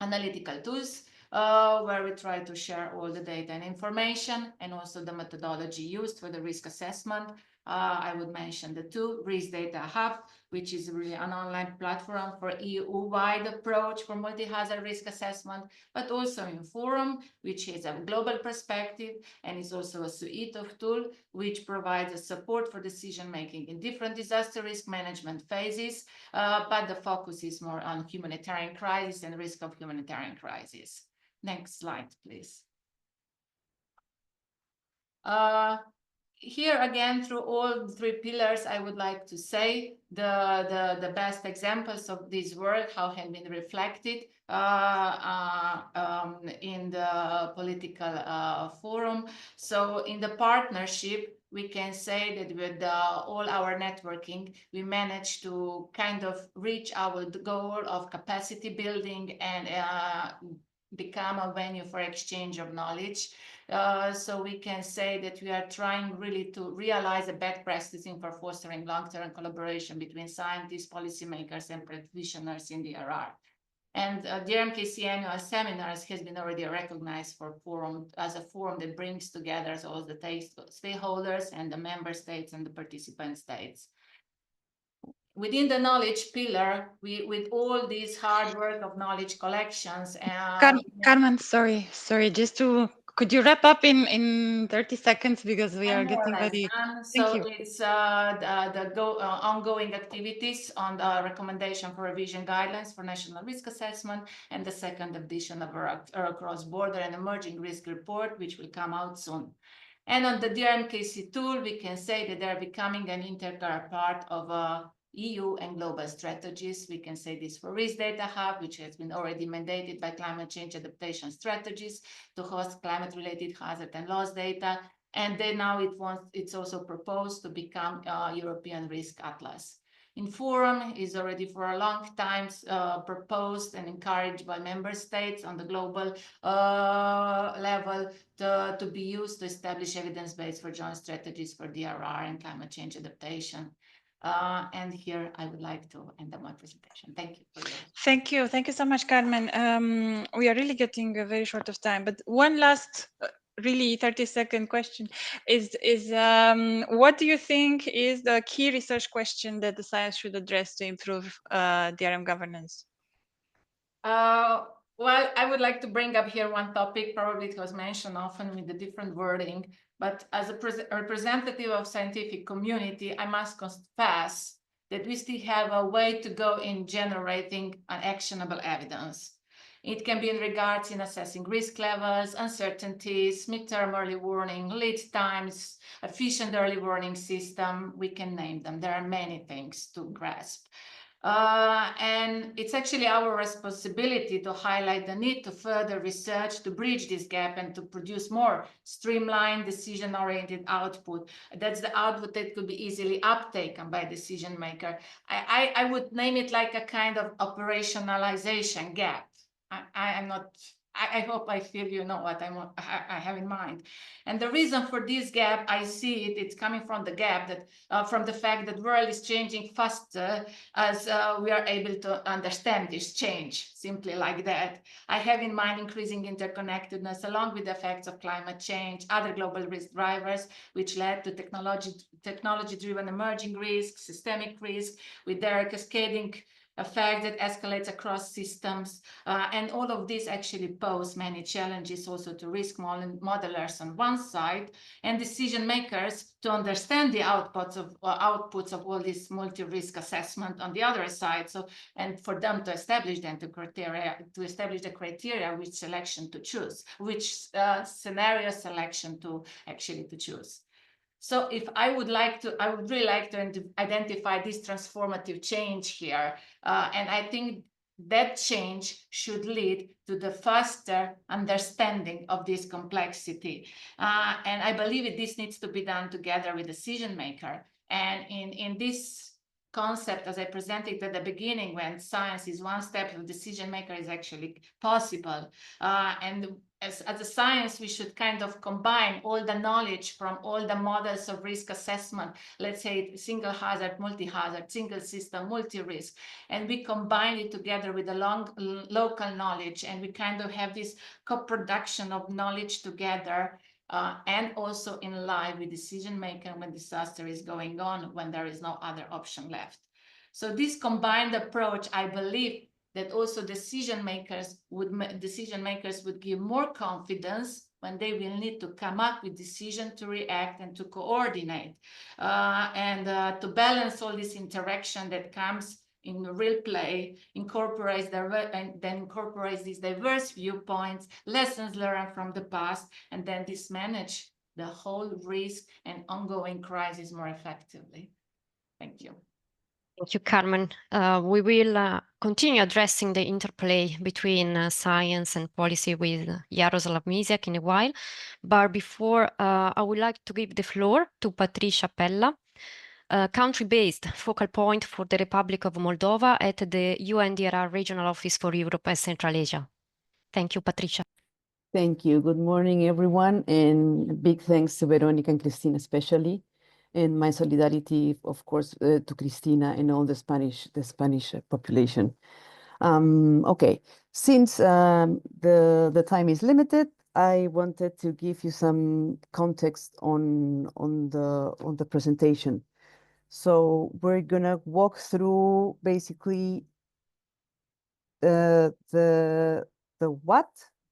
analytical tools, where we try to share all the data and information, and also the methodology used for the risk assessment. I would mention the 2, Risk Data Hub, which is really an online platform for EU-wide approach for multi-hazard risk assessment, but also in Forum, which has a global perspective, and is also a suite of tools which provides a support for decision-making in different disaster risk management phases, but the focus is more on humanitarian crisis and risk of humanitarian crisis. Next slide, please. Here again, through all 3 pillars, I would like to say the best examples of this work, how have been reflected in the political forum. So in the partnership, we can say that with all our networking, we managed to kind of reach our goal of capacity building and become a venue for exchange of knowledge. So we can say that we are trying really to realize a best practicing for fostering long-term collaboration between scientists, policymakers, and practitioners in DRR. And DRMKC annual seminars has been already recognized as a forum that brings together all the stakeholders and the member states and the participant states. Within the knowledge pillar, with all this hard work of knowledge collections. Karmen, sorry, could you wrap up in 30 seconds because we are getting ready. So it's the ongoing activities on the recommendation for revision guidelines for national risk assessment and the second edition of our cross-border and emerging risk report, which will come out soon. And on the DRMKC tool, we can say that they're becoming an integral part of EU and global strategies. We can say this for Risk Data Hub, which has been already mandated by climate change adaptation strategies to host climate-related hazard and loss data. And then now it's also proposed to become a European Risk Atlas. In Forum is already for a long time proposed and encouraged by member states on the global level to be used to establish evidence base for joint strategies for DRR and climate change adaptation. And here I would like to end my presentation. Thank you for your... Thank you so much, Karmen. We are really getting very short of time, but one last really 30-second question is what do you think is the key research question that the science should address to improve DRM governance? Well, I would like to bring up here one topic, probably it was mentioned often with the different wording, but as a representative of scientific community, I must confess that we still have a way to go in generating an actionable evidence. It can be in regards in assessing risk levels, uncertainties, midterm early warning, lead times, efficient early warning system, we can name them. There are many things to grasp. And it's actually our responsibility to highlight the need to further research to bridge this gap and to produce more streamlined decision-oriented output. That's the output that could be easily uptaken by decision maker. I would name it like a kind of operationalization gap. I hope I feel you know what I have in mind. And the reason for this gap, I see it's coming from the gap that from the fact that the world is changing faster as we are able to understand this change, simply like that. I have in mind increasing interconnectedness along with the effects of climate change, other global risk drivers, which led to technology-driven emerging risks, systemic risk, with their cascading effect that escalates across systems. And all of this actually pose many challenges also to risk modelers on one side and decision makers to understand the outputs of all this multi-risk assessment on the other side. So, and for them to establish then the criteria which selection to choose, which scenario selection to actually to choose. So if I would really like to identify this transformative change here. And I think that change should lead to the faster understanding of this complexity. And I believe this needs to be done together with decision maker. And in this concept, as I presented at the beginning, when science is one step, the decision maker is actually possible. And as a science, we should kind of combine all the knowledge from all the models of risk assessment, let's say single hazard, multi-hazard, single system, multi-risk, and we combine it together with the local knowledge, and we kind of have this co-production of knowledge together, and also in line with decision maker when disaster is going on, when there is no other option left. So this combined approach, I believe, that also decision makers would give more confidence when they will need to come up with decision to react and to coordinate and to balance all this interaction that comes in real play, incorporates these diverse viewpoints, lessons learned from the past, and then manage the whole risk and ongoing crisis more effectively. Thank you. Thank you, Karmen. We will continue addressing the interplay between science and policy with Jaroslav Mysiak in a while. But before, I would like to give the floor to Patricia Pella, country-based focal point for the Republic of Moldova at the UNDRR Regional Office for Europe and Central Asia. Thank you, Patricia. Thank you. Good morning, everyone. And big thanks to Veronica and Cristina especially. And my solidarity, of course, to Cristina and all the Spanish population. Okay, since the time is limited, I wanted to give you some context on the presentation. So we're gonna walk through basically the what,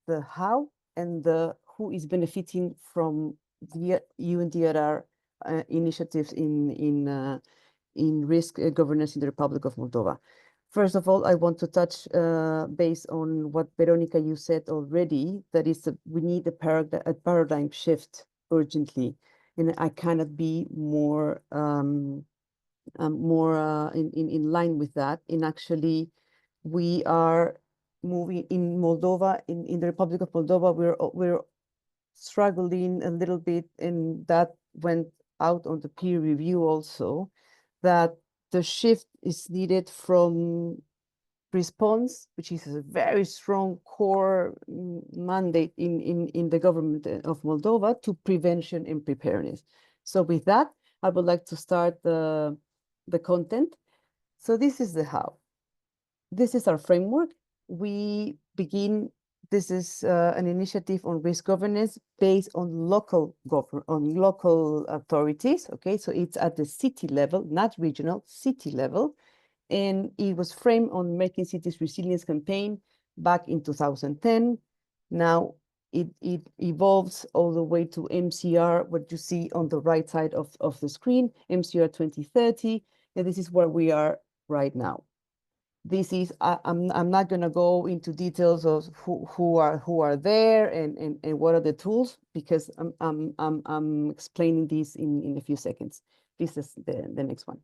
the how, and the who is benefiting from the UNDRR initiatives in risk governance in the Republic of Moldova. First of all, I want to touch based on what Veronica you said already, that is we need a paradigm shift urgently, and I cannot be more in line with that. And actually, we are moving in Moldova, in the Republic of Moldova, we're struggling a little bit, and that went out on the peer review also, that the shift is needed from response, which is a very strong core mandate in the government of Moldova, to prevention and preparedness. So with that, I would like to start the content. So this is the how. This is our framework. We begin, this is an initiative on risk governance based on local authorities. Okay, so it's at the city level, not regional, city level. And it was framed on Making Cities Resilience campaign back in 2010. Now it evolves all the way to MCR, what you see on the right side of the screen, MCR 2030, and this is where we are right now. This is, I'm not going to go into details of who are there and what are the tools, because I'm explaining this in a few seconds. This is the next one,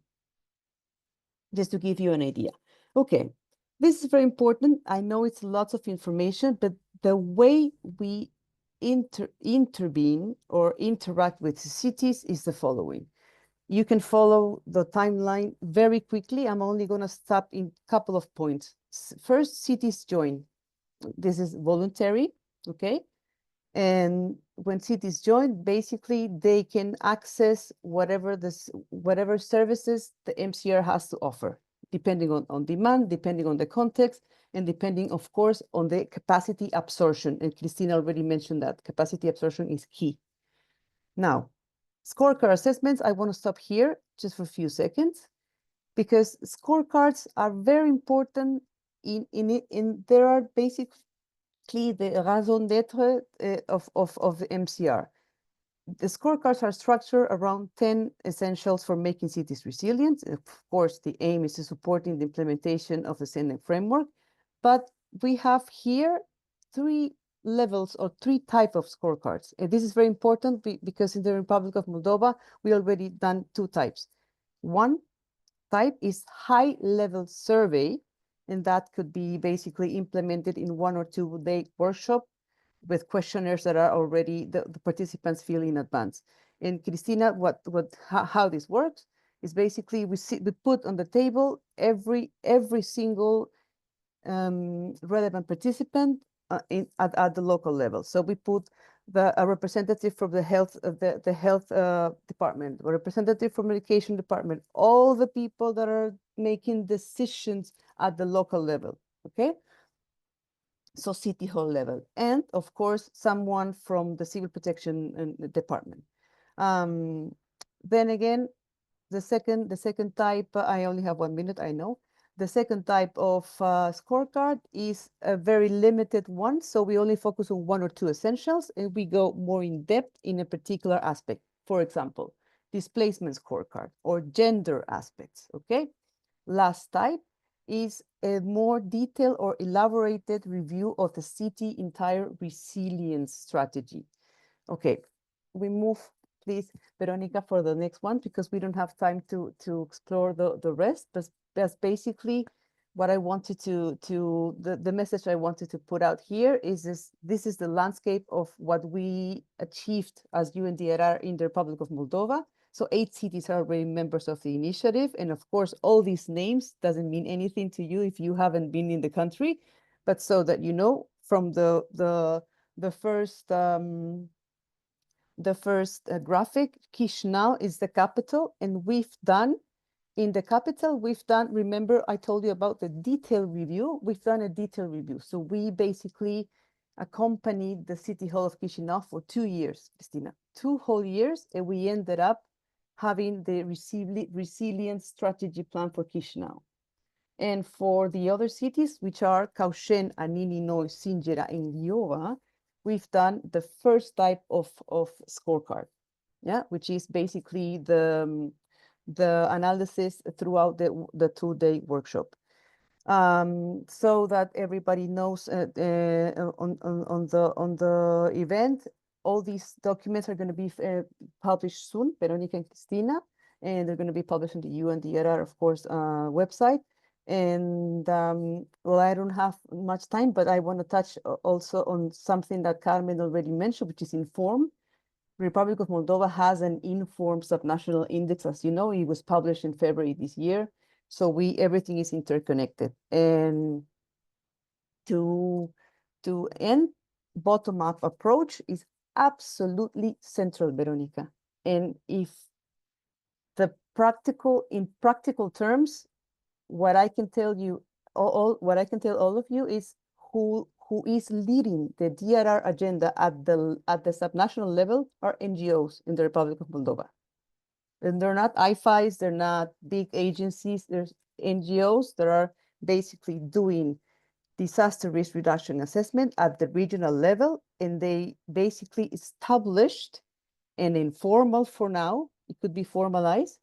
just to give you an idea. Okay, this is very important. I know it's lots of information, but the way we intervene or interact with cities is the following. You can follow the timeline very quickly. I'm only going to stop in a couple of points. First, cities join. This is voluntary, okay? And when cities join, basically they can access whatever services the MCR has to offer, depending on demand, depending on the context, and depending, of course, on the capacity absorption. And Cristina already mentioned that capacity absorption is key. Now, scorecard assessments, I want to stop here just for a few seconds, because scorecards are very important there are basically the raison d'etre of the MCR. The scorecards are structured around 10 essentials for making cities resilient. Of course, the aim is to supporting the implementation of the CNM framework, but we have here 3 levels or 3 types of scorecards. And this is very important because in the Republic of Moldova, we already done 2 types. One type is high-level survey, and that could be basically implemented in 1 or 2 day workshop with questionnaires that are already the participants fill in advance. And Cristina, how this works is basically we put on the table every single relevant participant at the local level. So we put a representative from the health department, a representative from education department, all the people that are making decisions at the local level. Okay. So city hall level, and of course, someone from the civil protection department. Then again, the second type, I only have 1 minute, I know. The second type of scorecard is a very limited one. So we only focus on 1 or 2 essentials, and we go more in depth in a particular aspect. For example, displacement scorecard or gender aspects, okay? Last type is a more detailed or elaborated review of the city entire resilience strategy. Okay, we move, please, Veronica, for the next one, because we don't have time to explore the rest. But that's basically what I wanted the message I wanted to put out here is this is the landscape of what we achieved as UNDRR in the Republic of Moldova. So 8 cities are already members of the initiative. And of course, all these names doesn't mean anything to you if you haven't been in the country. But so that you know, from the first graphic, Chisinau is the capital. And we've done In the capital, we've done, remember I told you about the detail review, we've done a detail review. So we basically accompanied the City Hall of Chisinau for 2 years, Cristina, 2 whole years, and we ended up having the resilience strategy plan for Chisinau. And for the other cities, which are Cauchen, Anini, Singera, and Liova, we've done the first type of scorecard, yeah, which is basically the analysis throughout the 2-day workshop. So that everybody knows on the event, all these documents are going to be published soon, Veronica and Cristina, and they're going to be published on the UNDRR, of course, website. And well, I don't have much time, but I want to touch also on something that Karmen already mentioned, which is Inform. Republic of Moldova has an Inform subnational index, as you know. It was published in February this year. So everything is interconnected. And to end, bottom-up approach is absolutely central, Veronica. And if in practical terms, what I can tell you, what I can tell all of you is who is leading the DRR agenda at the subnational level are NGOs in the Republic of Moldova. And they're not IFIs, they're not big agencies, there's NGOs that are basically doing disaster risk reduction assessment at the regional level, and they basically established an informal, for now, it could be formalized,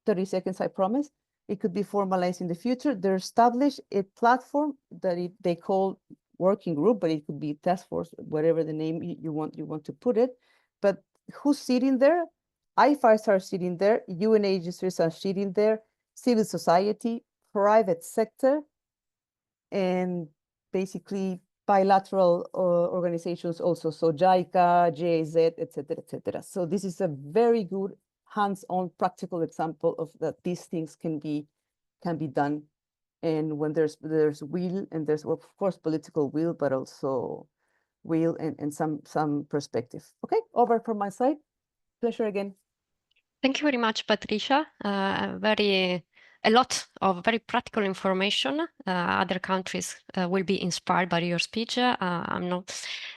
30 seconds, I promise, it could be formalized in the future. They established a platform that they call working group, but it could be task force, whatever the name you want to put it. But who's sitting there? IFIs are sitting there, UN agencies are sitting there, civil society, private sector, and basically bilateral organizations also, so JICA, JAZ, etc., etc. So this is a very good hands-on practical example of that these things can be done. And when there's will, and there's of course political will, but also will and some perspective. Okay, over from my side. Pleasure again. Thank you very much, Patricia. A lot of very practical information. Other countries will be inspired by your speech. I'm not.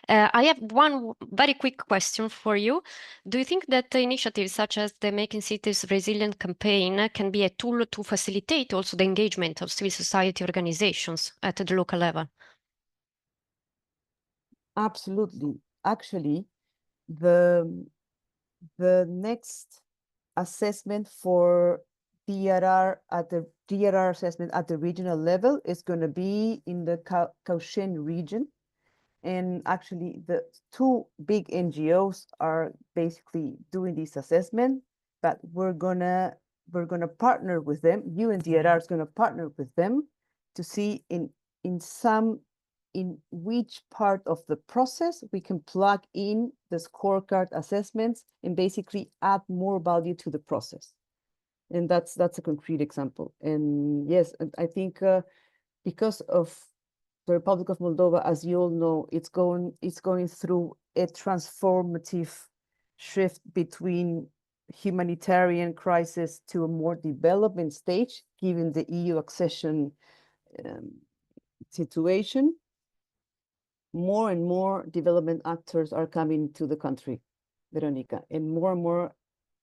I have one very quick question for you. Do you think that initiatives such as the Making Cities Resilient campaign can be a tool to facilitate also the engagement of civil society organizations at the local level? Absolutely. Actually, the next assessment for DRR assessment at the regional level is going to be in the Cauchen region. And actually, the 2 big NGOs are basically doing this assessment, but we're gonna partner with them. UNDRR is going to partner with them to see in which part of the process we can plug in the scorecard assessments and basically add more value to the process. And that's a concrete example. And yes, I think because of the Republic of Moldova, as you all know, it's going through a transformative shift between humanitarian crisis to a more development stage, given the EU accession situation. More and more development actors are coming to the country, Veronica, and more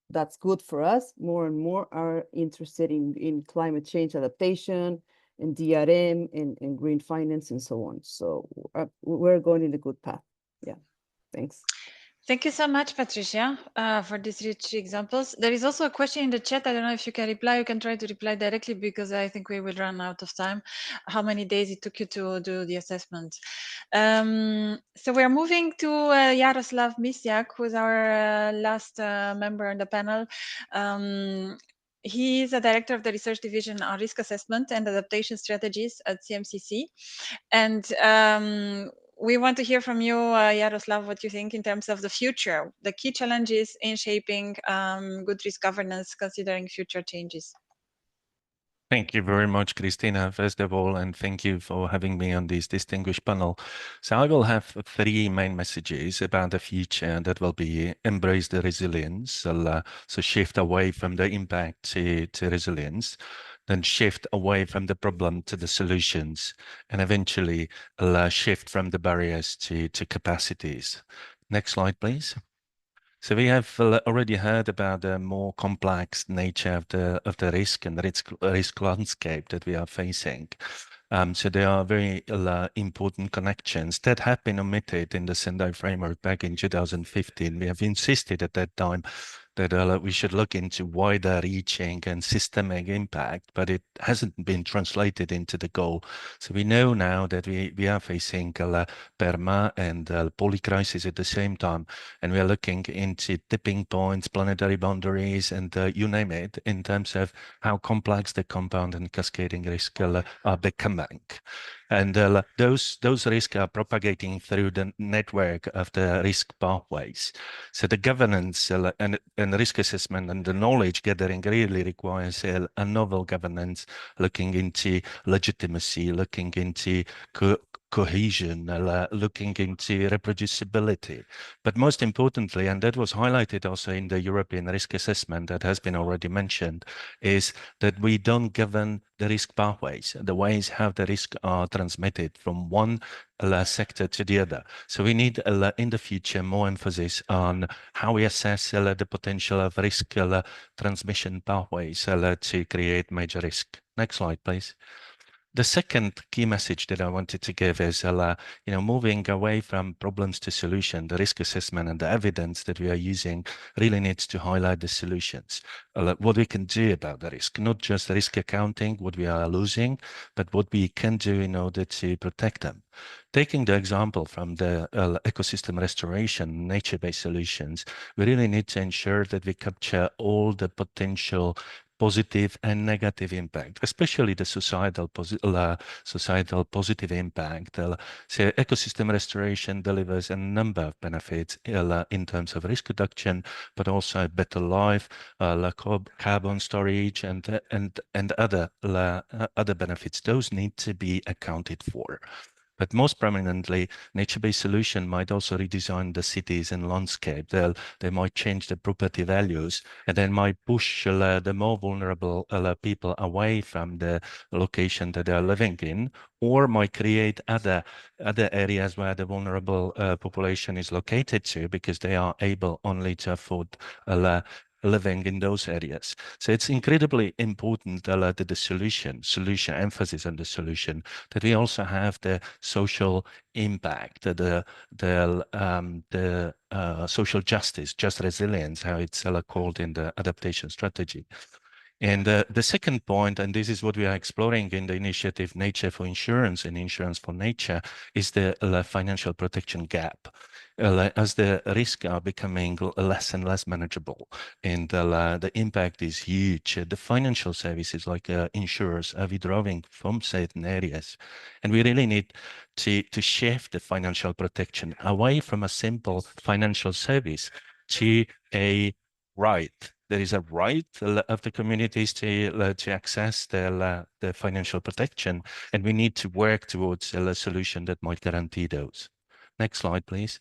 that's good for us. More and more are interested in climate change adaptation and DRM and green finance and so on. So we're going in a good path. Yeah, thanks. Thank you so much, Patricia, for these rich examples. There is also a question in the chat. I don't know if you can reply. You can try to reply directly because I think we will run out of time. How many days it took you to do the assessment? So we're moving to Jaroslav Mysiak, who's our last member on the panel. He is a director of the research division on risk assessment and adaptation strategies at CMCC. And we want to hear from you, Jaroslav, what you think in terms of the future, the key challenges in shaping good risk governance, considering future changes. Thank you very much, Cristina, first of all, and thank you for having me on this distinguished panel. So I will have three main messages about the future that will be embrace the resilience, so shift away from the impact to resilience, then shift away from the problem to the solutions, and eventually shift from the barriers to capacities. Next slide, please. So we have already heard about the more complex nature of the risk and the risk landscape that we are facing. So there are very important connections that have been omitted in the Sendai framework back in 2015. We have insisted at that time that we should look into wider reaching and systemic impact, but it hasn't been translated into the goal. So we know now that we are facing PERMA and polycrisis at the same time, and we are looking into tipping points, planetary boundaries, and you name it, in terms of how complex the compound and cascading risk are becoming. And those risks are propagating through the network of the risk pathways. So the governance and risk assessment and the knowledge gathering really requires a novel governance, looking into legitimacy, looking into cohesion, looking into reproducibility. But most importantly, and that was highlighted also in the European risk assessment that has been already mentioned, is that we don't govern the risk pathways, the ways how the risks are transmitted from one sector to the other. So we need in the future more emphasis on how we assess the potential of risk transmission pathways to create major risk. Next slide, please. The second key message that I wanted to give is, moving away from problems to solution, the risk assessment and the evidence that we are using really needs to highlight the solutions, what we can do about the risk, not just risk accounting, what we are losing, but what we can do in order to protect them. Taking the example from the ecosystem restoration, nature-based solutions, we really need to ensure that we capture all the potential positive and negative impact, especially the societal positive impact. So ecosystem restoration delivers a number of benefits in terms of risk reduction, but also better life, carbon storage, and other benefits. Those need to be accounted for. But most prominently, nature-based solution might also redesign the cities and landscape. They might change the property values, and then might push the more vulnerable people away from the location that they are living in, or might create other areas where the vulnerable population is located to, because they are able only to afford living in those areas. So it's incredibly important that the solution, emphasis on the solution, that we also have the social impact, the social justice, just resilience, how it's called in the adaptation strategy. And the second point, and this is what we are exploring in the initiative Nature for Insurance and Insurance for Nature, is the financial protection gap. As the risks are becoming less and less manageable, and the impact is huge, the financial services like insurers are withdrawing from certain areas. And we really need to shift the financial protection away from a simple financial service to a right. There is a right of the communities to access the financial protection, and we need to work towards a solution that might guarantee those. Next slide, please.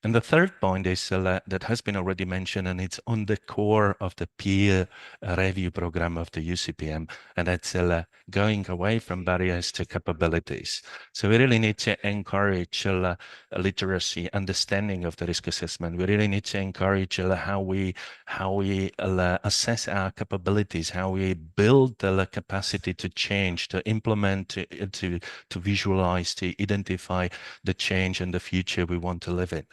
And the third point is that has been already mentioned, and it's on the core of the peer review program of the UCPM, and that's going away from barriers to capabilities. So we really need to encourage literacy, understanding of the risk assessment. We really need to encourage how we assess our capabilities, how we build the capacity to change, to implement, to visualize, to identify the change and the future we want to live in.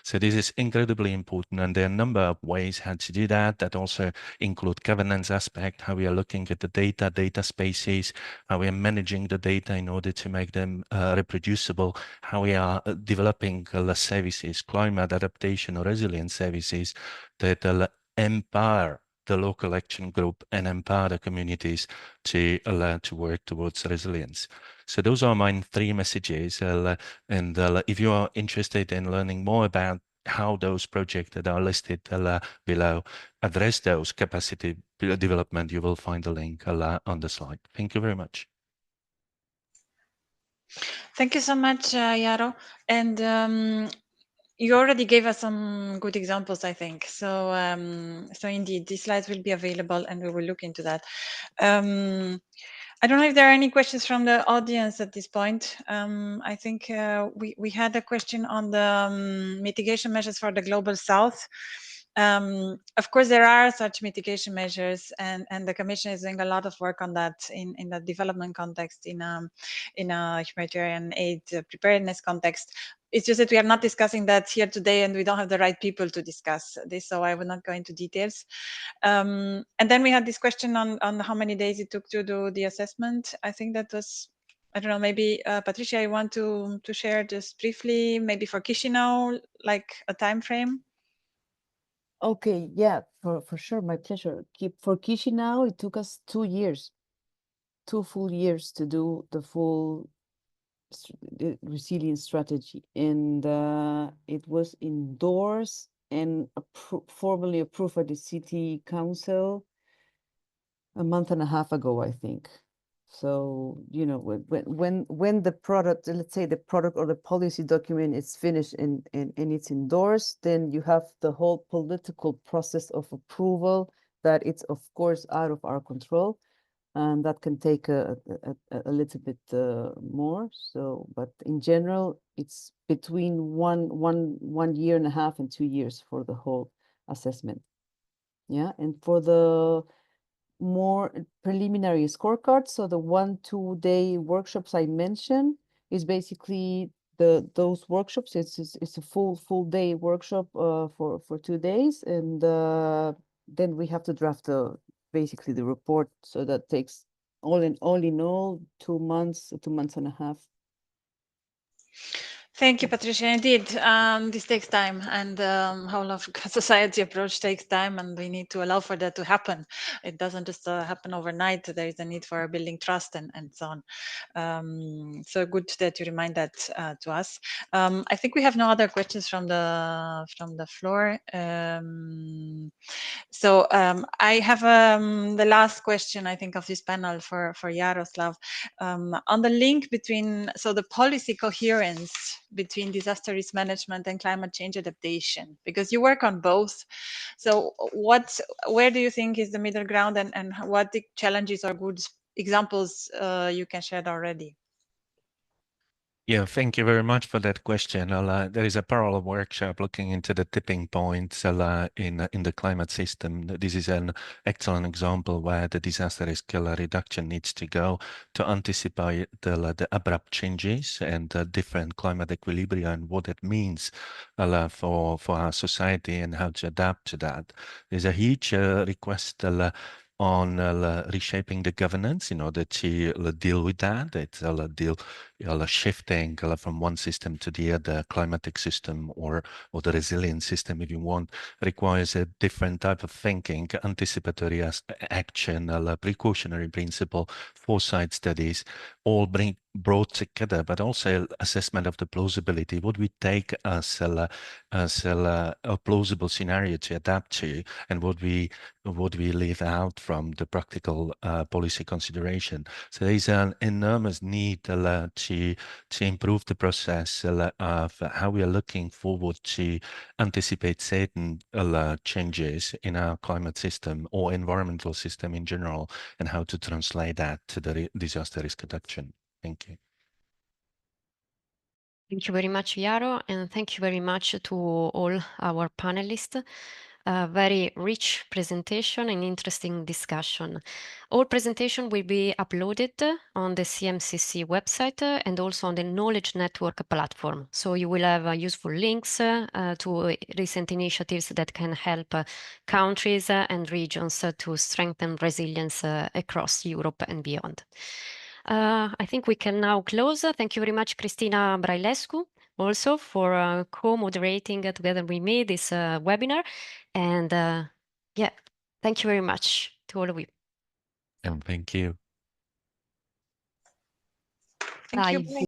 So this is incredibly important, and there are a number of ways how to do that. That also include governance aspect, how we are looking at the data spaces, how we are managing the data in order to make them reproducible, how we are developing services, climate adaptation or resilience services that empower the local action group and empower the communities to work towards resilience. So those are my three messages. And if you are interested in learning more about how those projects that are listed below address those capacity development, you will find the link on the slide. Thank you very much. Thank you so much, Jaro. And you already gave us some good examples, I think. So, so indeed, these slides will be available, and we will look into that. I don't know if there are any questions from the audience at this point. I think we had a question on the mitigation measures for the Global South. Of course, there are such mitigation measures, and the Commission is doing a lot of work on that in the development context, in a humanitarian aid preparedness context. It's just that we are not discussing that here today, and we don't have the right people to discuss this, so I will not go into details. And then we had this question on how many days it took to do the assessment. I think that was, I don't know, maybe Patricia, you want to share just briefly, maybe for Chisinau, like a time frame? Okay, yeah, for sure, my pleasure. For Chisinau, it took us 2 years, 2 full years to do the full resilience strategy, and it was endorsed and formally approved by the city council a month and a half ago, I think. So, you know, when the product, let's say the product or the policy document is finished and it's endorsed, then you have the whole political process of approval that it's of course out of our control. And that can take a little bit more. So, but in general, it's between one year and a half and 2 years for the whole assessment. Yeah, and for the more preliminary scorecard, so the 1-2 day workshops I mentioned is basically those workshops. It's a full day workshop for 2 days, and then we have to draft basically the report. So that takes all in all 2 months, 2 months and a half. Thank you, Patricia. Indeed, this takes time, and whole of society approach takes time, and we need to allow for that to happen. It doesn't just happen overnight. There is a need for building trust and so on. So good that you remind that to us. I think we have no other questions from the floor. So I have the last question, I think, of this panel for Jaroslav, on the link between, so the policy coherence between disaster risk management and climate change adaptation, because you work on both. So where do you think is the middle ground, and what the challenges or good examples you can share already? Yeah, thank you very much for that question. There is a parallel workshop looking into the tipping points in the climate system. This is an excellent example where the disaster risk reduction needs to go to anticipate the abrupt changes and different climate equilibria and what it means for our society and how to adapt to that. There's a huge request on reshaping the governance in order to deal with that. It's shifting from one system to the other. Climatic system or the resilience system, if you want, requires a different type of thinking, anticipatory action, precautionary principle, foresight studies, all brought together, but also assessment of the plausibility. What we take as a plausible scenario to adapt to, and what we leave out from the practical policy consideration. So there is an enormous need to improve the process of how we are looking forward to anticipate certain changes in our climate system or environmental system in general, and how to translate that to the disaster risk reduction. Thank you. Thank you very much, Jaro, and thank you very much to all our panelists. A very rich presentation and interesting discussion. All presentation will be uploaded on the CMCC website and also on the Knowledge Network platform. So you will have useful links to recent initiatives that can help countries and regions to strengthen resilience across Europe and beyond. I think we can now close. Thank you very much, Cristina Brailescu, also for co-moderating together with me this webinar. And yeah, thank you very much to all of you. And thank you. Thank you. Bye.